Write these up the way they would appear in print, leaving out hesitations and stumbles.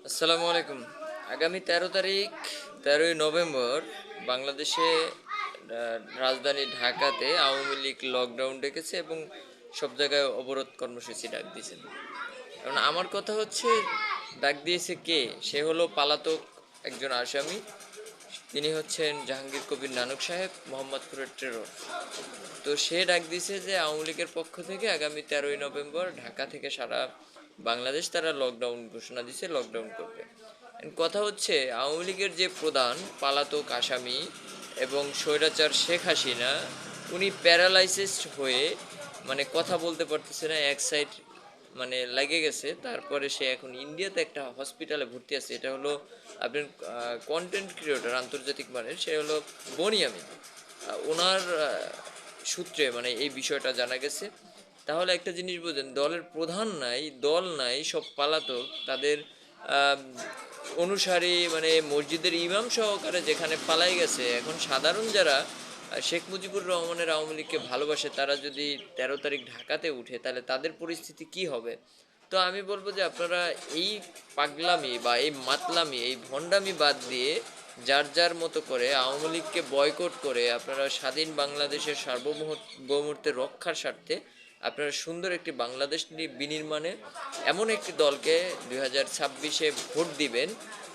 আসসালামু আলাইকুম। আগামী 13 তারিখ 13ই নভেম্বর বাংলাদেশে রাজধানী ঢাকাতে আওয়ামী লীগ লকডাউন ডেকেছে এবং সব জায়গায় অবরোধ কর্মসূচি ডাক দিয়েছেন। কারণ আমার কথা হচ্ছে, ডাক দিয়েছে কে? সে হলো পলাতক একজন আসামি। তিনি হচ্ছেন জাহাঙ্গীর কবির নানক সাহেব, মোহাম্মদপুরের টেরর। তো সে ডাক দিয়েছে যে আওয়ামী লীগের পক্ষ থেকে আগামী 13ই নভেম্বর ঢাকা থেকে সারা বাংলাদেশ তারা লকডাউন ঘোষণা দিছে, লকডাউন করবে। কথা হচ্ছে, আওয়ামী লীগের যে প্রধান পলাতক আসামি এবং স্বৈরাচার শেখ হাসিনা, উনি প্যারালাইসিসড হয়ে মানে কথা বলতে পারতেছে না, এক সাইড মানে লেগে গেছে। তারপরে সে এখন ইন্ডিয়াতে একটা হসপিটালে ভর্তি আছে। এটা হলো আপনার কন্টেন্ট ক্রিয়েটর আন্তর্জাতিক মানের, সে হলো বনিয়ামিন। ওনার সূত্রে মানে এই বিষয়টা জানা গেছে। তাহলে একটা জিনিস বোঝেন, দলের প্রধান নাই, দল নাই, সব পালাতক। তাদের অনুসারী মানে মসজিদের ইমাম সহকারে যেখানে পালাই গেছে। এখন সাধারণ যারা শেখ মুজিবুর রহমানের আওয়ামী লীগকে ভালোবাসে, তারা যদি 13 তারিখ ঢাকাতে উঠে, তাহলে তাদের পরিস্থিতি কি হবে? তো আমি বলবো যে আপনারা এই পাগলামি বা এই মাতলামি, এই ভণ্ডামি বাদ দিয়ে যার যার মতো করে আওয়ামী লীগকে বয়কট করে আপনারা স্বাধীন বাংলাদেশের সার্বভৌমত্বের রক্ষার স্বার্থে আপনারা সুন্দর একটি বাংলাদেশ বিনির্মাণে এমন একটি দলকে 2026-এ ভোট দিবেন,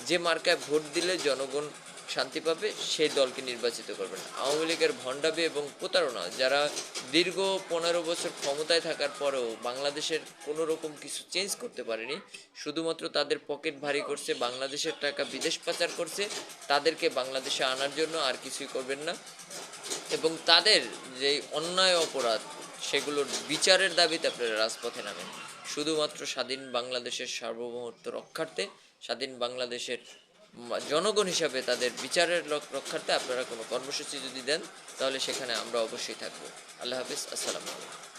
যে মার্কায় ভোট দিলে জনগণ শান্তি পাবে, সেই দলকে নির্বাচিত করবেন। আওয়ামী লীগের ভণ্ডামি এবং প্রতারণা, যারা দীর্ঘ 15 বছর ক্ষমতায় থাকার পরেও বাংলাদেশের কোনো রকম কিছু চেঞ্জ করতে পারেনি, শুধুমাত্র তাদের পকেট ভারী করছে, বাংলাদেশের টাকা বিদেশ পাচার করছে, তাদেরকে বাংলাদেশে আনার জন্য আর কিছুই করবেন না। এবং তাদের যে অন্যায় অপরাধ, সেগুলোর বিচারের দাবিতে আপনারা রাজপথে নামেন, শুধুমাত্র স্বাধীন বাংলাদেশের সার্বভৌমত্ব রক্ষার্থে, স্বাধীন বাংলাদেশের জনগণ হিসাবে তাদের বিচারের রক্ষার্থে আপনারা কোনো কর্মসূচি যদি দেন, তাহলে সেখানে আমরা অবশ্যই থাকবো। আল্লাহ হাফিজ, আসসালামু আলাইকুম।